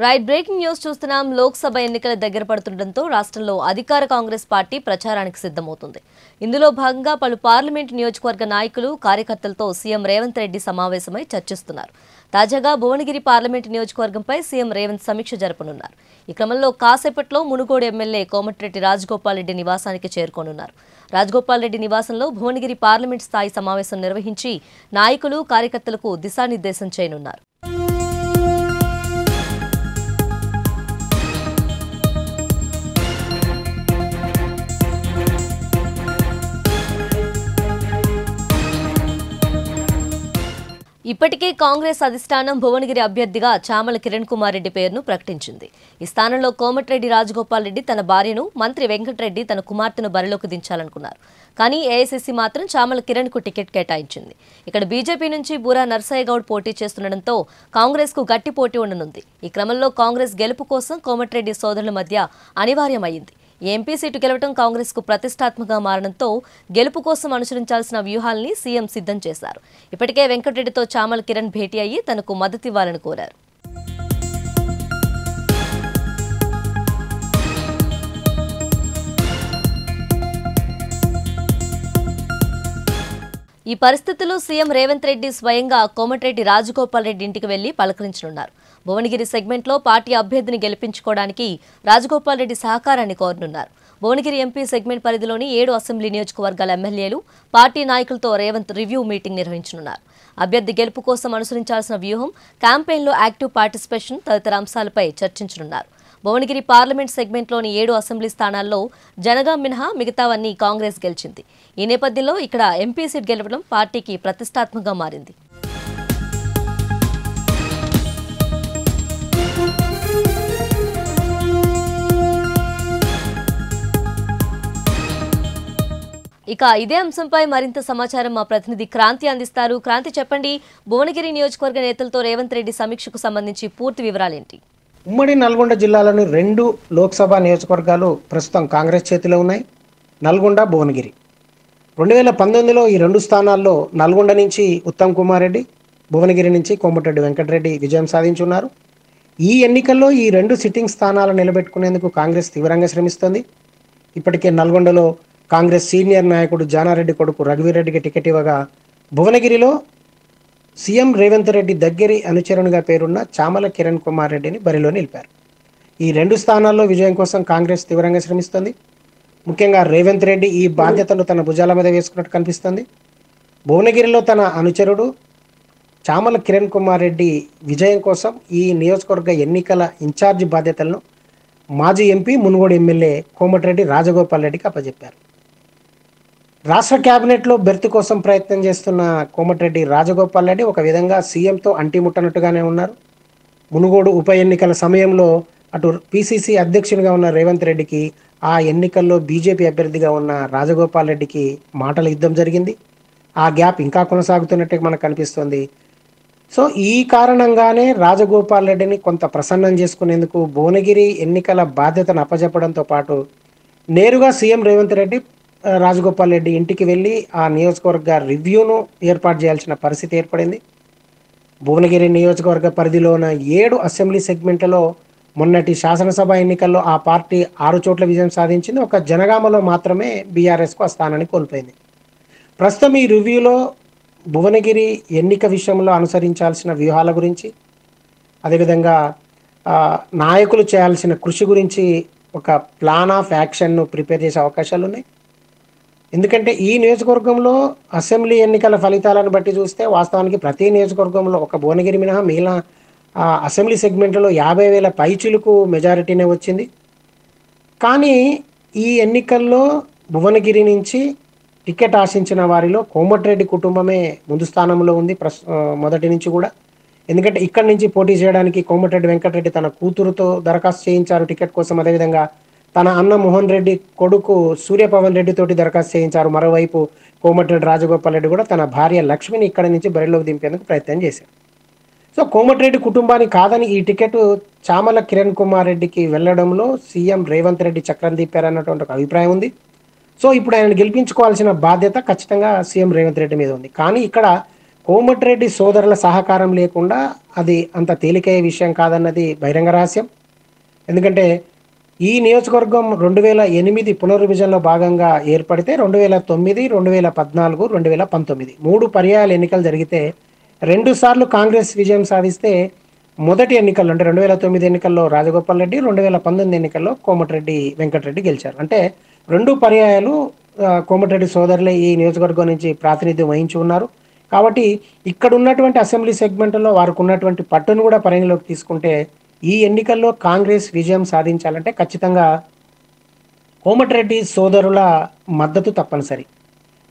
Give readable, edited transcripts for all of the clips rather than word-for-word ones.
Right breaking news చూస్తున్నాం. లోక్సభ ఎన్నికల దగ్గర పడుతుండటంతో రాష్ట్రంలో అధికార కాంగ్రెస్ పార్టీ ప్రచారానికి సిద్ధమవుతుంది. ఇందులో భాగంగా పలు పార్లమెంట్ నియోజకవర్గ నాయకులు, కార్యకర్తలతో సీఎం రేవంత్ రెడ్డి సమావేశమై చర్చిస్తున్నారు. తాజాగా భువనగిరి పార్లమెంట్ నియోజకవర్గంపై సీఎం రేవంత్ సమీక్ష జరపనున్నారు. ఈ క్రమంలో కాసేపట్లో మునుగోడు ఎమ్మెల్యే కోమటిరెడ్డి రాజగోపాల్ రెడ్డి నివాసానికి చేరుకోనున్నారు. రాజగోపాల్ రెడ్డి నివాసంలో భువనగిరి పార్లమెంట్ స్థాయి సమావేశం నిర్వహించి నాయకులు, కార్యకర్తలకు దిశానిర్దేశం చేయనున్నారు. ఇప్పటికే కాంగ్రెస్ అధిష్టానం భువనగిరి అభ్యర్థిగా చామల కిరణ్ కుమార్ రెడ్డి పేరును ప్రకటించింది. ఈ స్థానంలో కోమటిరెడ్డి రాజగోపాల్ రెడ్డి తన భార్యను, మంత్రి వెంకటరెడ్డి తన కుమార్తెను బరిలోకి దించాలనుకున్నారు. కానీ ఏఐసీసీ మాత్రం చామల కిరణ్ కు టికెట్ కేటాయించింది. ఇక్కడ బీజేపీ నుంచి బూరా నర్సయ్య గౌడ్ పోటీ చేస్తుండటంతో కాంగ్రెస్ కు గట్టి పోటీ ఉండనుంది. ఈ క్రమంలో కాంగ్రెస్ గెలుపు కోసం కోమటిరెడ్డి సోదరుల మధ్య అనివార్యమైంది. ఎంపీ సీటు గెలవడం కాంగ్రెస్ కు ప్రతిష్టాత్మకంగా మారడంతో గెలుపు కోసం అనుసరించాల్సిన వ్యూహాల్ని సీఎం సిద్ధం చేశారు. ఇప్పటికే వెంకటరెడ్డితో చామల కిరణ్ భేటీ అయ్యి తనకు మద్దతివ్వాలని కోరారు. ఈ పరిస్థితుల్లో సీఎం రేవంత్ రెడ్డి స్వయంగా కోమటిరెడ్డి రాజగోపాల్ రెడ్డి ఇంటికి వెళ్లి పలకరించనున్నారు. భువనగిరి సెగ్మెంట్లో పార్టీ అభ్యర్థిని గెలిపించుకోవడానికి రాజగోపాల్ రెడ్డి సహకారాన్ని కోరనున్నారు. భువనగిరి ఎంపీ సెగ్మెంట్ పరిధిలోని 7 అసెంబ్లీ నియోజకవర్గాల ఎమ్మెల్యేలు, పార్టీ నాయకులతో రేవంత్ రివ్యూ మీటింగ్ నిర్వహించనున్నారు. అభ్యర్థి గెలుపు కోసం అనుసరించాల్సిన వ్యూహం, క్యాంపెయిన్లో యాక్టివ్ పార్టిసిపేషన్ తదితర అంశాలపై చర్చించనున్నారు. భువనగిరి పార్లమెంట్ సెగ్మెంట్లోని 7 అసెంబ్లీ స్థానాల్లో జనగాం మినహా మిగతావన్నీ కాంగ్రెస్ గెలిచింది. ఈ నేపథ్యంలో ఇక్కడ ఎంపీ సీట్ గెలవడం పార్టీకి ప్రతిష్టాత్మకంగా మారింది. ఇక ఇదే అంశంపై మరింత సమాచారం మా ప్రతినిధి క్రాంతి అందిస్తారు. క్రాంతి, చెప్పండి, భువనగిరి నియోజకవర్గ నేతలతో రేవంత్ రెడ్డి సమీక్షకు సంబంధించి పూర్తి వివరాలేంటి? ఉమ్మడి నల్గొండ జిల్లాలోని 2 లోక్సభ నియోజకవర్గాలు ప్రస్తుతం కాంగ్రెస్ చేతిలో ఉన్నాయి. నల్గొండ, భువనగిరి. 2019లో ఈ 2 స్థానాల్లో నల్గొండ నుంచి ఉత్తమ్ కుమార్ రెడ్డి, భువనగిరి నుంచి కోమటిరెడ్డి వెంకటరెడ్డి విజయం సాధించున్నారు. ఈ ఎన్నికల్లో ఈ 2 సిట్టింగ్ స్థానాలు నిలబెట్టుకునేందుకు కాంగ్రెస్ తీవ్రంగా శ్రమిస్తోంది. ఇప్పటికే నల్గొండలో కాంగ్రెస్ సీనియర్ నాయకుడు జానారెడ్డి కొడుకు రఘువీరెడ్డికి టికెట్ ఇవ్వగా, భువనగిరిలో సీఎం రేవంత్ రెడ్డి దగ్గరి అనుచరునిగా పేరున్న చామల కిరణ్ కుమార్ రెడ్డిని బరిలో నిలిపారు. ఈ 2 స్థానాల్లో విజయం కోసం కాంగ్రెస్ తీవ్రంగా శ్రమిస్తోంది. ముఖ్యంగా రేవంత్ రెడ్డి ఈ బాధ్యతను తన భుజాల మీద వేసుకున్నట్టు కనిపిస్తుంది. భువనగిరిలో తన అనుచరుడు చామల కిరణ్ కుమార్ రెడ్డి విజయం కోసం ఈ నియోజకవర్గ ఎన్నికల ఇన్ఛార్జి బాధ్యతలను మాజీ ఎంపీ, మునుగోడు ఎమ్మెల్యే కోమటిరెడ్డి రాజగోపాల్ రెడ్డికి అప్పచెప్పారు. రాష్ట్ర క్యాబినెట్లో బెర్త్ కోసం ప్రయత్నం చేస్తున్న కోమటిరెడ్డి రాజగోపాల్ రెడ్డి ఒక విధంగా సీఎంతో అంటిముట్టనట్టుగానే ఉన్నారు. మునుగోడు ఉప ఎన్నికల సమయంలో అటు పిసిసి అధ్యక్షునిగా ఉన్న రేవంత్ రెడ్డికి, ఆ ఎన్నికల్లో బీజేపీ అభ్యర్థిగా ఉన్న రాజగోపాల్ రెడ్డికి మాటల యుద్ధం జరిగింది. ఆ గ్యాప్ ఇంకా కొనసాగుతున్నట్టు మనకు కనిపిస్తుంది. సో ఈ కారణంగానే రాజగోపాల్ రెడ్డిని కొంత ప్రసన్నం చేసుకునేందుకు భువనగిరి ఎన్నికల బాధ్యతను అప్పచెప్పడంతో పాటు నేరుగా సీఎం రేవంత్ రెడ్డి రాజగోపాల్ రెడ్డి ఇంటికి వెళ్ళి ఆ నియోజకవర్గ రివ్యూను ఏర్పాటు చేయాల్సిన పరిస్థితి ఏర్పడింది. భువనగిరి నియోజకవర్గ పరిధిలో ఉన్న 7 అసెంబ్లీ సెగ్మెంట్లలో మొన్నటి శాసనసభ ఎన్నికల్లో ఆ పార్టీ 6 చోట్ల విజయం సాధించింది. ఒక జనగామలో మాత్రమే బీఆర్ఎస్కు ఆ స్థానాన్ని కోల్పోయింది. ప్రస్తుతం ఈ రివ్యూలో భువనగిరి ఎన్నిక విషయంలో అనుసరించాల్సిన వ్యూహాల గురించి, అదేవిధంగా నాయకులు చేయాల్సిన కృషి గురించి ఒక ప్లాన్ ఆఫ్ యాక్షన్ను ప్రిపేర్ చేసే అవకాశాలు ఉన్నాయి. ఎందుకంటే ఈ నియోజకవర్గంలో అసెంబ్లీ ఎన్నికల ఫలితాలను బట్టి చూస్తే వాస్తవానికి ప్రతి నియోజకవర్గంలో ఒక భువనగిరి మినహా మిగిలిన అసెంబ్లీ సెగ్మెంట్లో 50,000 పైచిలకు మెజారిటీనే వచ్చింది. కానీ ఈ ఎన్నికల్లో భువనగిరి నుంచి టికెట్ ఆశించిన వారిలో కోమటిరెడ్డి కుటుంబమే ముందు స్థానంలో ఉంది మొదటి నుంచి కూడా. ఎందుకంటే ఇక్కడి నుంచి పోటీ చేయడానికి కోమటిరెడ్డి వెంకటరెడ్డి తన కూతురుతో దరఖాస్తు చేయించారు టికెట్ కోసం. అదేవిధంగా తన అన్న మోహన్ రెడ్డి కొడుకు సూర్యపవన్ రెడ్డి తోటి దరఖాస్తు చేయించారు. మరోవైపు కోమటిరెడ్డి రాజగోపాల్ రెడ్డి కూడా తన భార్య లక్ష్మిని ఇక్కడి నుంచి బరిలోకి దింపేందుకు ప్రయత్నం చేశారు. సో కోమటిరెడ్డి కుటుంబానికి కాదని ఈ టికెట్ చామల కిరణ్ కుమార్ రెడ్డికి వెళ్లడంలో సీఎం రేవంత్ రెడ్డి చక్రం తిప్పారన్నటువంటి ఒక అభిప్రాయం ఉంది. సో ఇప్పుడు ఆయన గెలిపించుకోవాల్సిన బాధ్యత ఖచ్చితంగా సీఎం రేవంత్ రెడ్డి మీద ఉంది. కానీ ఇక్కడ కోమటిరెడ్డి సోదరుల సహకారం లేకుండా అది అంత తేలికయ్యే విషయం కాదన్నది బహిరంగ రహస్యం. ఎందుకంటే ఈ నియోజకవర్గం 2008 పునర్విభజనలో భాగంగా ఏర్పడితే 2009, 2014, 2019 3 పర్యాయాల ఎన్నికలు జరిగితే 2 సార్లు కాంగ్రెస్ విజయం సాధిస్తే మొదటి ఎన్నికల్లో అంటే 2009 ఎన్నికల్లో రాజగోపాల్ రెడ్డి, 2019 ఎన్నికల్లో కోమటిరెడ్డి వెంకటరెడ్డి గెలిచారు. అంటే 2 పర్యాయాలు కోమటిరెడ్డి సోదరులే ఈ నియోజకవర్గం నుంచి ప్రాతినిధ్యం వహించి ఉన్నారు. కాబట్టి ఇక్కడ ఉన్నటువంటి అసెంబ్లీ సెగ్మెంట్లో వారికి ఉన్నటువంటి పట్టును కూడా పరిగణలోకి తీసుకుంటే ఈ ఎన్నికల్లో కాంగ్రెస్ విజయం సాధించాలంటే ఖచ్చితంగా కోమటిరెడ్డి సోదరుల మద్దతు తప్పనిసరి.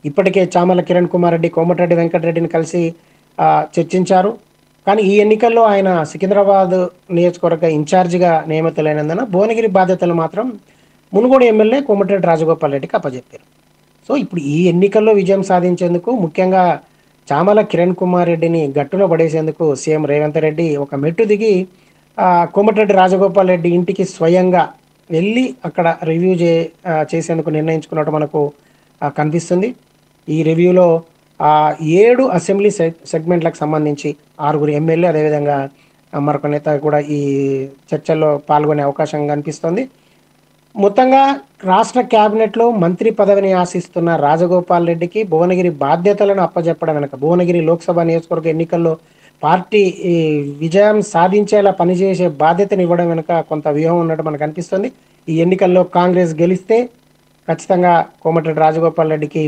ఇప్పటికే చామల కిరణ్ కుమార్ రెడ్డి కోమటిరెడ్డి వెంకటరెడ్డిని కలిసి చర్చించారు. కానీ ఈ ఎన్నికల్లో ఆయన సికింద్రాబాద్ నియోజకవర్గ ఇన్ఛార్జిగా నియమితులైనందున భువనగిరి బాధ్యతలు మాత్రం మునుగోడు ఎమ్మెల్యే కోమటిరెడ్డి రాజగోపాల్ రెడ్డికి అప్పజెప్పారు. సో ఇప్పుడు ఈ ఎన్నికల్లో విజయం సాధించేందుకు ముఖ్యంగా చామల కిరణ్ కుమార్ రెడ్డిని గట్టులో పడేసేందుకు సీఎం రేవంత్ రెడ్డి ఒక మెట్టు దిగి కోమటిరెడ్డి రాజగోపాల్ రెడ్డి ఇంటికి స్వయంగా వెళ్ళి అక్కడ రివ్యూ చేసేందుకు నిర్ణయించుకున్నట్టు మనకు కనిపిస్తుంది. ఈ రివ్యూలో 7 అసెంబ్లీ సెగ్మెంట్లకు సంబంధించి 6 ఎమ్మెల్యే అదేవిధంగా మరొక నేత కూడా ఈ చర్చల్లో పాల్గొనే అవకాశం కనిపిస్తుంది. మొత్తంగా రాష్ట్ర క్యాబినెట్లో మంత్రి పదవిని ఆశిస్తున్న రాజగోపాల్ రెడ్డికి భువనగిరి బాధ్యతలను అప్పజెప్పడం వెనుక భువనగిరి లోక్సభ నియోజకవర్గ ఎన్నికల్లో పార్టీ విజయం సాధించేలా పనిచేసే బాధ్యతను ఇవ్వడం వెనుక కొంత వ్యూహం ఉన్నట్టు మనకు అనిపిస్తుంది. ఈ ఎన్నికల్లో కాంగ్రెస్ గెలిస్తే ఖచ్చితంగా కోమటిరెడ్డి రాజగోపాల్ రెడ్డికి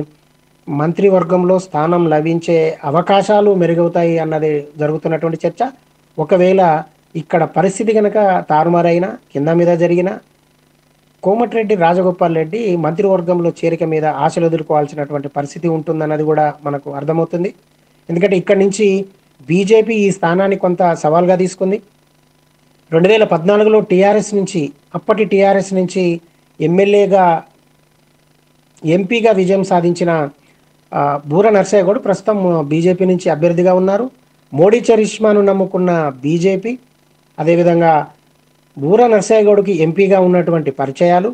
మంత్రివర్గంలో స్థానం లభించే అవకాశాలు మెరుగవుతాయి అన్నది జరుగుతున్నటువంటి చర్చ. ఒకవేళ ఇక్కడ పరిస్థితి కనుక తారుమారైనా కింద మీద జరిగిన కోమటిరెడ్డి రాజగోపాల్ రెడ్డి మంత్రివర్గంలో చేరిక మీద ఆశలు ఎదుర్కోవాల్సినటువంటి పరిస్థితి ఉంటుందన్నది కూడా మనకు అర్థమవుతుంది. ఎందుకంటే ఇక్కడి నుంచి బీజేపీ ఈ స్థానాన్ని కొంత సవాల్గా తీసుకుంది. 2014లో అప్పటి టీఆర్ఎస్ నుంచి ఎమ్మెల్యేగా ఎంపీగా విజయం సాధించిన బూర నర్సయ్య గౌడ్ ప్రస్తుతం బీజేపీ నుంచి అభ్యర్థిగా ఉన్నారు. మోడీ చరిష్మాను నమ్ముకున్న బీజేపీ అదేవిధంగా బూర నర్సయ్య గౌడ్కి ఎంపీగా ఉన్నటువంటి పరిచయాలు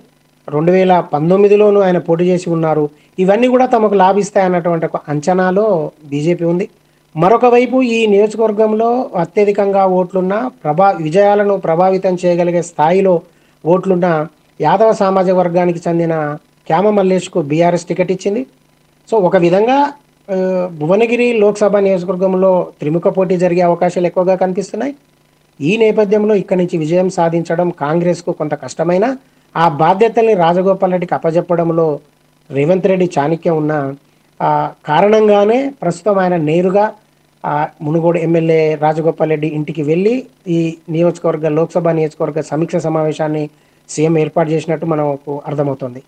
2019లోనూ ఆయన పోటీ చేసి ఉన్నారు. ఇవన్నీ కూడా తమకు లాభిస్తాయన్నటువంటి ఒక అంచనాలో బీజేపీ ఉంది. మరొక వైపు ఈ నియోజకవర్గంలో అత్యధికంగా ఓట్లున్న విజయాలను ప్రభావితం చేయగలిగే స్థాయిలో ఓట్లున్న యాదవ సామాజిక వర్గానికి చెందిన క్యామ మల్లేష్కు బీఆర్ఎస్ టికెట్ ఇచ్చింది. సో ఒక విధంగా భువనగిరి లోక్సభ నియోజకవర్గంలో త్రిముఖ పోటీ జరిగే అవకాశాలు ఎక్కువగా కనిపిస్తున్నాయి. ఈ నేపథ్యంలో ఇక్కడి నుంచి విజయం సాధించడం కాంగ్రెస్కు కొంత కష్టమైన ఆ బాధ్యతల్ని రాజగోపాల్ రెడ్డికి అప్పజెప్పడంలో రేవంత్ రెడ్డి చాణక్యం ఉన్న కారణంగానే ప్రస్తుతం ఆయన నేరుగా మునుగోడు ఎమ్మెల్యే రాజగోపాల్ రెడ్డి ఇంటికి వెళ్ళి ఈ లోక్సభ నియోజకవర్గ సమీక్ష సమావేశాన్ని సీఎం ఏర్పాటు చేసినట్టు మనకు అర్థమవుతోంది.